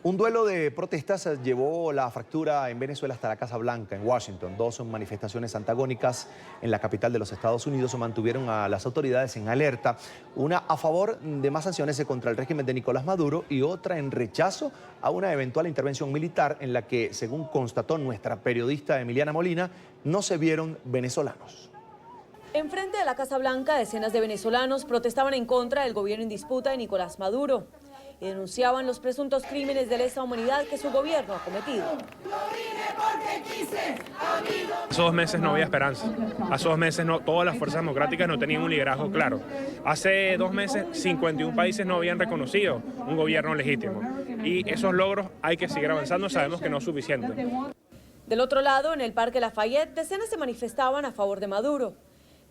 Un duelo de protestas llevó la fractura en Venezuela hasta la Casa Blanca, en Washington. Dos manifestaciones antagónicas en la capital de los Estados Unidos mantuvieron a las autoridades en alerta. Una a favor de más sanciones contra el régimen de Nicolás Maduro y otra en rechazo a una eventual intervención militar en la que, según constató nuestra periodista Emiliana Molina, no se vieron venezolanos. Enfrente de la Casa Blanca, decenas de venezolanos protestaban en contra del gobierno en disputa de Nicolás Maduro y denunciaban los presuntos crímenes de lesa humanidad que su gobierno ha cometido. Hace 2 meses no había esperanza. Hace 2 meses todas las fuerzas democráticas no tenían un liderazgo claro. Hace 2 meses 51 países no habían reconocido un gobierno legítimo. Y esos logros hay que seguir avanzando, sabemos que no es suficiente. Del otro lado, en el Parque Lafayette, decenas se manifestaban a favor de Maduro.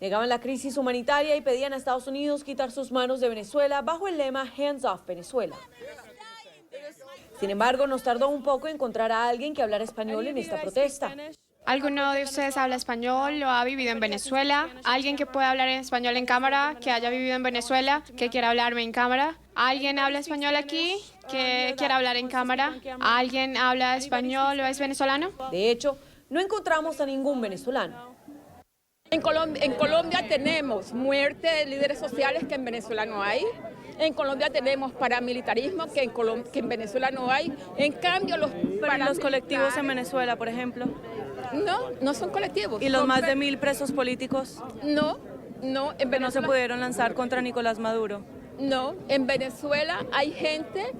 Negaban la crisis humanitaria y pedían a Estados Unidos quitar sus manos de Venezuela bajo el lema Hands Off Venezuela. Sin embargo, nos tardó un poco encontrar a alguien que hablara español en esta protesta. ¿Alguno de ustedes habla español o ha vivido en Venezuela? ¿Alguien que pueda hablar en español en cámara, que haya vivido en Venezuela, que quiera hablarme en cámara? ¿Alguien habla español aquí, que quiera hablar en cámara? ¿Alguien habla español o es venezolano? De hecho, no encontramos a ningún venezolano. En Colombia tenemos muerte de líderes sociales que en Venezuela no hay. En Colombia tenemos paramilitarismo que en Venezuela no hay. En cambio, los colectivos en Venezuela, por ejemplo. No son colectivos. ¿Y los más de 1000 presos políticos? No, en Venezuela no se pudieron lanzar contra Nicolás Maduro. No, en Venezuela hay gente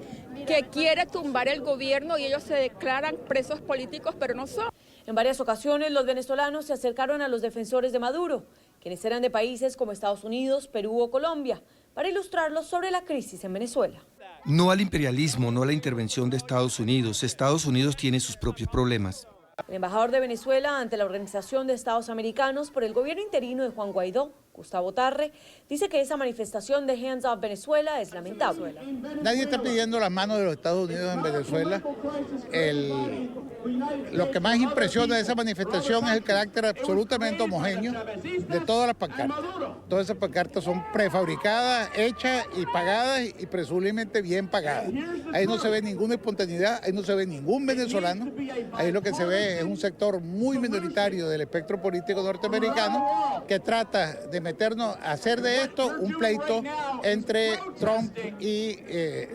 que quiere tumbar el gobierno y ellos se declaran presos políticos, pero no son. En varias ocasiones los venezolanos se acercaron a los defensores de Maduro, quienes eran de países como Estados Unidos, Perú o Colombia, para ilustrarlos sobre la crisis en Venezuela. No al imperialismo, no a la intervención de Estados Unidos. Estados Unidos tiene sus propios problemas. El embajador de Venezuela ante la Organización de Estados Americanos por el gobierno interino de Juan Guaidó, Gustavo Tarre, dice que esa manifestación de Hands Off Venezuela es lamentable. Nadie está pidiendo las manos de los Estados Unidos en Venezuela. Lo que más impresiona de esa manifestación es el carácter absolutamente homogéneo de todas las pancartas. Todas esas pancartas son prefabricadas, hechas y pagadas y presumiblemente bien pagadas. Ahí no se ve ninguna espontaneidad, ahí no se ve ningún venezolano. Ahí lo que se ve es un sector muy minoritario del espectro político norteamericano que trata de meternos a hacer de esto un pleito entre Trump y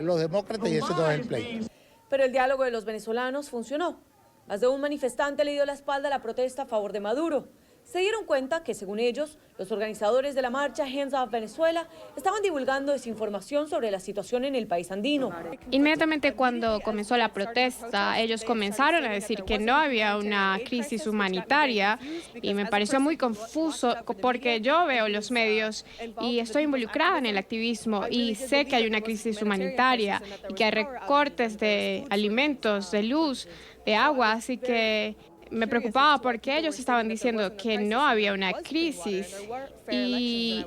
los demócratas, y ese no es el pleito. Pero el diálogo de los venezolanos funcionó. Más de un manifestante le dio la espalda a la protesta a favor de Maduro. Se dieron cuenta que, según ellos, los organizadores de la marcha Hands Off Venezuela estaban divulgando desinformación sobre la situación en el país andino. Inmediatamente cuando comenzó la protesta, ellos comenzaron a decir que no había una crisis humanitaria y me pareció muy confuso porque yo veo los medios y estoy involucrada en el activismo y sé que hay una crisis humanitaria y que hay recortes de alimentos, de luz, de agua, así que me preocupaba porque ellos estaban diciendo que no había una crisis y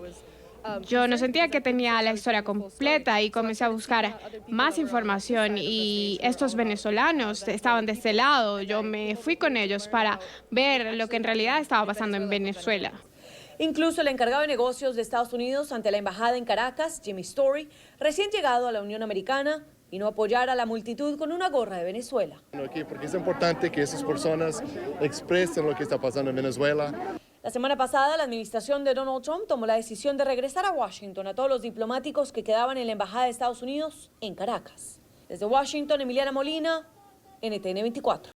yo no sentía que tenía la historia completa y comencé a buscar más información y estos venezolanos estaban de este lado. Yo me fui con ellos para ver lo que en realidad estaba pasando en Venezuela. Incluso el encargado de negocios de Estados Unidos ante la embajada en Caracas, Jimmy Story, recién llegado a la Unión Americana, vino a apoyar a la multitud con una gorra de Venezuela. Porque es importante que esas personas expresen lo que está pasando en Venezuela. La semana pasada, la administración de Donald Trump tomó la decisión de regresar a Washington a todos los diplomáticos que quedaban en la embajada de Estados Unidos en Caracas. Desde Washington, Emiliana Molina, NTN 24.